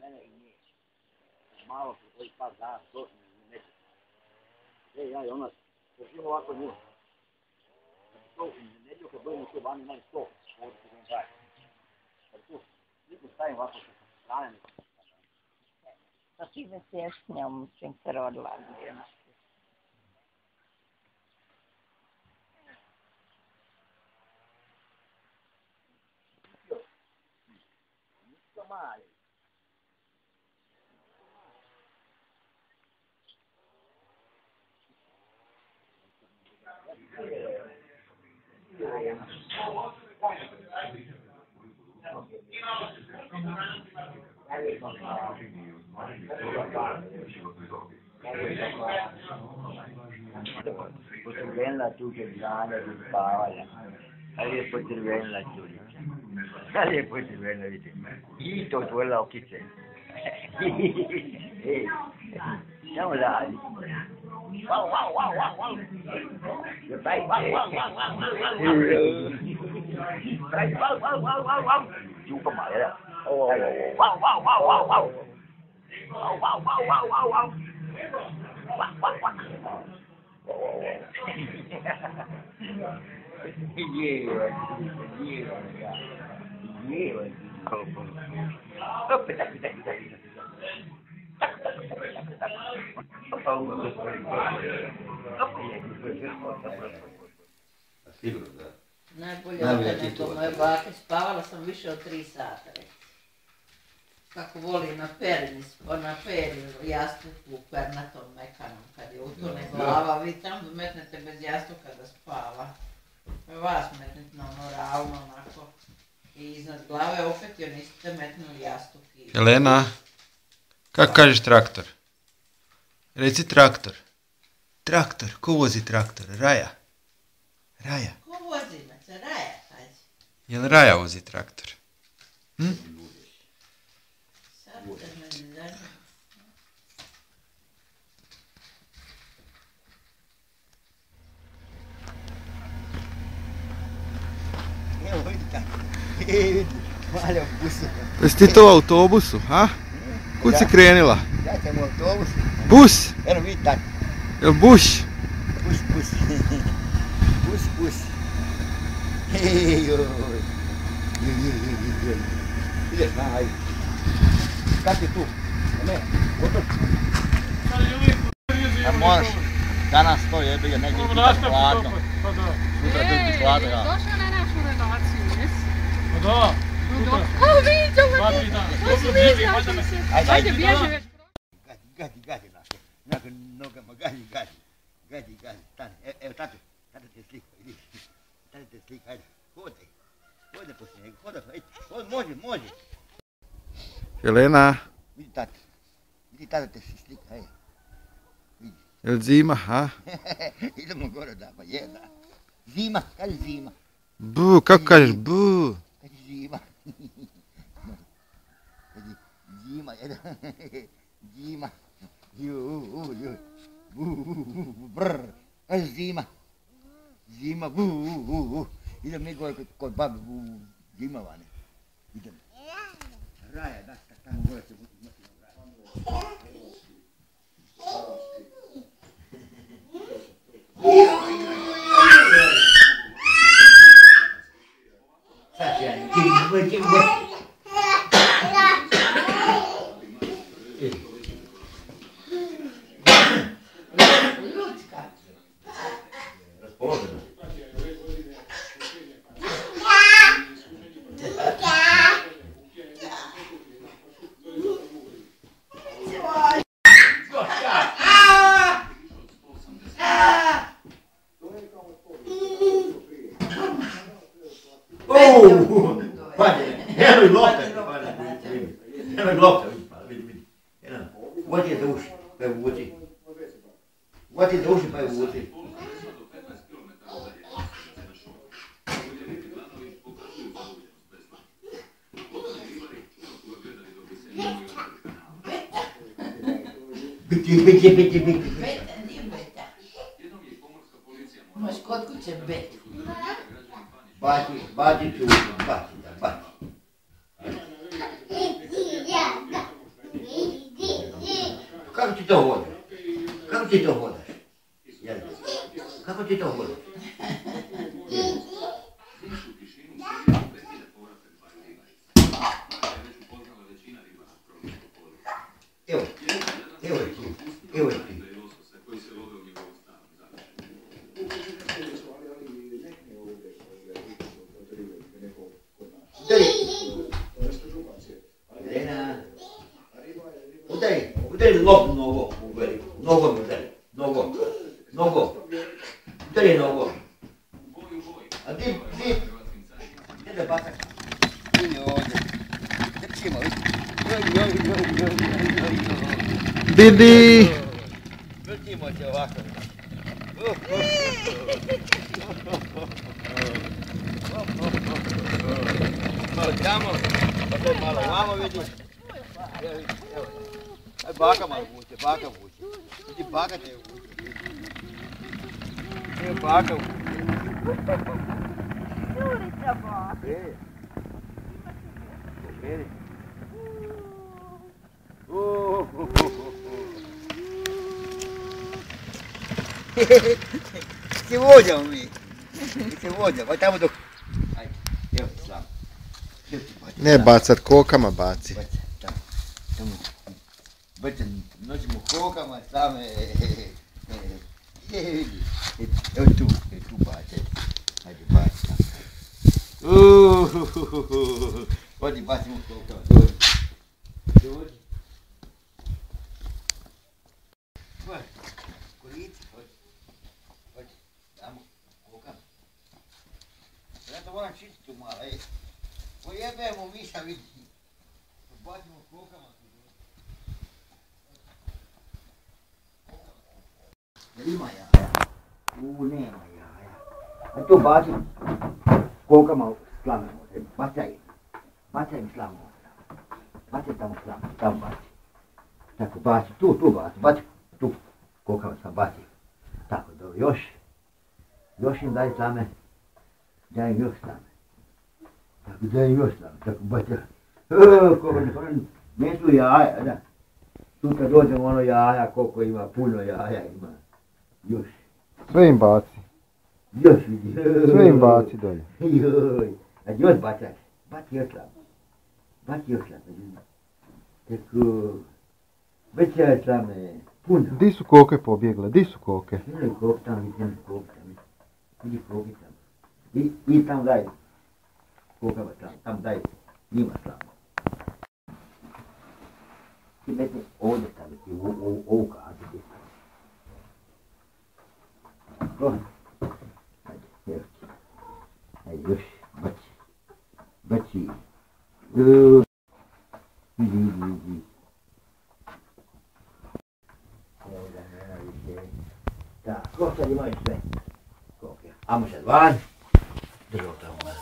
mene i nje. Malo po koji par dana, to neće. Ja i ona, držimo ovako nju. To, neđe kad budemo tu vani, imali 100, ovdje ću vam daje. Kad tu, nikom stavim ovako sa strane, nikom. Pa ti me sješ s njom, čim se rodila. Nisko mali. Potrvenila tuđe dlane do spavanja. Ali je potrvenila tuđe. Ali je potrvenila, vidite. I to otvorila okice. Samo radi. Wow, wow, wow, wow, wow. Daj, wow, wow, wow, wow, wow. Daj, wow, wow, wow, wow, wow. Chupa madera. Wow, wow, wow, wow, wow. Wow, wow, wow, wow, wow, wow. Quack, quack, quack. Sigurno, da. Najbolje od tebe to moje bake. Spavala sam više od 3 sata. Kako voli na peri jastuku pernatom mekanom. Kad je utone glava, vi tamo metnete bez jastuka da spava. Vas metnete na ono ravno onako. I iznad glave opet joj niste metnuli jastuk. Jelena, kako kažeš traktor? Reci traktor. Traktor, ko vozi traktor? Raja. Raja. Ko vozi me se? Raja, kaži. Jel Raja vozi traktor? Sad te me zanima. Evo vidi kako. Vidi, mali u busu. Jesi ti to u autobusu, ha? Kud si krenila? Ja sam u autobusu. Bus? Evo vidi tako. Jel buš? Bus, bus. Bus, bus. Joj. Ideš na, ajde. Kad je tu? Ne, gotov. A moraš. Danas to jebi ga negdje biti hladno. Sutra biti hladno, ja. Došla na našu relaciju, jesi? Pa da. O, vidimo ti! Ajde, bježi već. Gadi naše. Nakon nogama, gadi. Stani, evo tato te slika, vidi. Tato te slika, ajde. Hodaj po snijegu, hodaj, može. Jelena, Vidi tato te slika, ajde. jel zima, ha? Idemo gore da, pa je da. Zima, kaži zima. Bu, kako kažeš bu? Kaži zima. Kaži zima, jedan. Zima. Brr. Kaži zima. Zima, idem mi gore kod babi zima vani. Idem. Raja, da, tamo gore se nosimo raja. Eno je lopta, vidi. Vodi je za uši, pa je uvuci. Vodi za uši, pa je uvuci. Biti. Beta, nije beta. Imaš kod kuće betu. Baci čučno, baci. Kako ti to hodaš? Kako ti to hodaš? Kako ti to hodaš? Evo je ti. Udari lop nogo u veliku. Nogom udari. Nogom. Udari nogom. A ti, gdje bakaš? Idi ovdje. Trčimo. Didi! Vrtimo se ovako. Malo tamo, pa to malo vamo vidiš. Evo. Aj baka malo vuče, baka vuče. Vidi baka te vuče. Evo baka vuče. Jurica baka. Vidi. Ti vođamo mi. Ti vođamo, aj tamo dok... Ajde, evo ti slam. Ne bacat, kokama baci. Baca, nosimo kokama, same... Evo tu baci. Ajde, baci. Odi, bacimo kokama, dođi. Korici, hođi, damo kokama. Ja to moram čistiti tu malo, ej. Pojebemo miša, vidi. Bacimo kokama. Jel ima jaja? Nema jaja. A to bacim kokama u slame. Bacaj mi slamu. Bacaj tamo slamu, tamo baci. Tako, baci, tu baci, tu. Kokama sam baci. Tako, dobro, još im daj slame. Daj im još slame. Tako, daj im još slame, tako baca. Nesu jaja, da. Tu kad dođemo ono jaja, koliko ima, puno jaja ima. Još. Sve im baci. Još vidi. Sve im baci dolje. Joj. A još bacaj. Baci još slame. Baci još slame. Tako. Bacaj slame. Puno. Di su koke pobjegle? Di su koke? Vidi koke tamo, vidi koke tamo. I tamo daj. Kokama tamo daj. Njima slame. Ti metni ovdje staviti, ovu kadu gdje staviti. Tako. Ajde, evo ti. Ajde, još, baci. Vidi. Evo da nema više. Tako, sad imaju sve. Koke. Amo sad van. Držao tamo van.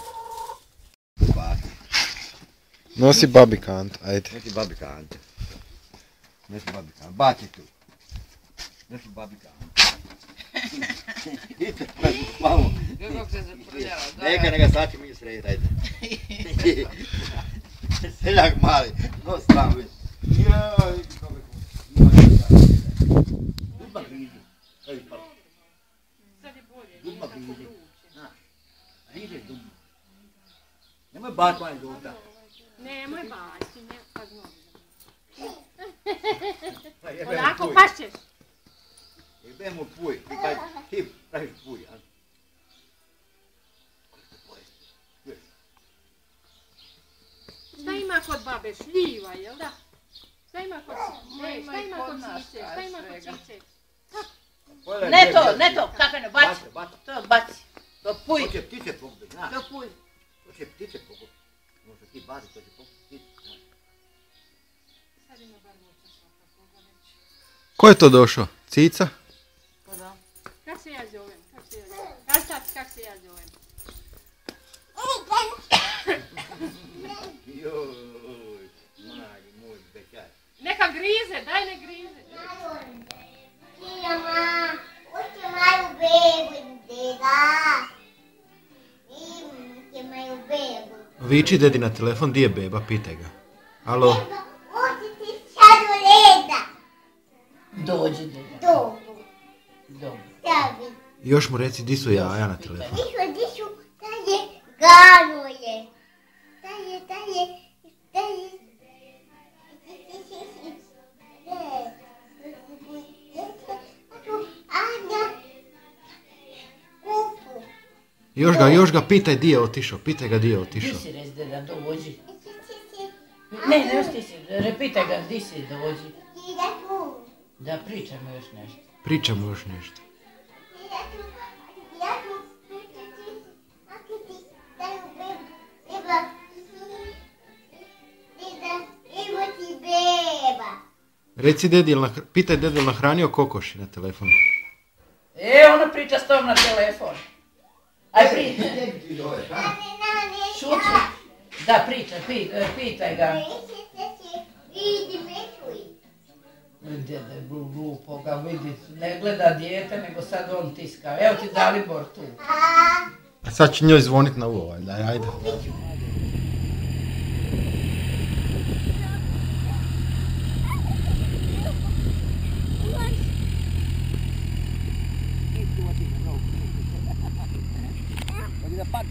Nosi babi kant, ajde. Nosi babi kant. Baci tu. Nosi babi kant. Idite, malo. Kako se zaprljava, da. Neka sači mi sred, ajde. Seljak mali, nos tamo već. Joj, vidi kako je. Dudba grizi. Evo je palo. Sad je bolje, nije Dudba tako grizi. vruće. Grizi dudba. Nemoj bat manje dota. Nemoj baciti, ne, sad novi. Onako pašćeš. Jebemo puj, ti praviš puj, a? Šta ima kod babe? Šljiva, jel da? Šta ima kod cice? Šta ima kod cice? Ne to, kako ne, baci. To baci. To puj. To će ptice pokupiti, znaš? To puj. To će ptice pokupiti. Možda ti baci, to će pokupiti ptice. Sad ima bar moća svakako ga reći. Ko je to došao? Cica? Pa da. Kak se ja zovem? Kaži tati kak se ja zovem. Joj, mali moj bećar. Neka grize, daj ne grize. Viči dedi na telefon, di je beba, pitaj ga. Alo? Dođi deda. Dobro. Još mu reci di su jaja na telefonu. Dišu, taj je gano je. Taj je. Još ga pitaj di je otišao, pitaj ga di je otišao. Di si rez deda, dođi. Ne, još ti si, repitaj ga, di si, dođi. Da, pričamo još nešto. Pričamo još nešto. Reci dedi, pitaj dedi jel nahranio kokoši na telefonu. Ona priča s tom na telefon. Aj pričaj. Šuti. Da, pričaj, pitaj ga. Dede, glupo ga vidi, ne gleda dijete, nego sad on tiska. Evo ti Dalibor tu. A sad će njoj zvonit na uvo, ajde. Depan.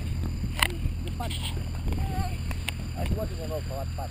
Aku buat itu, bawa pat.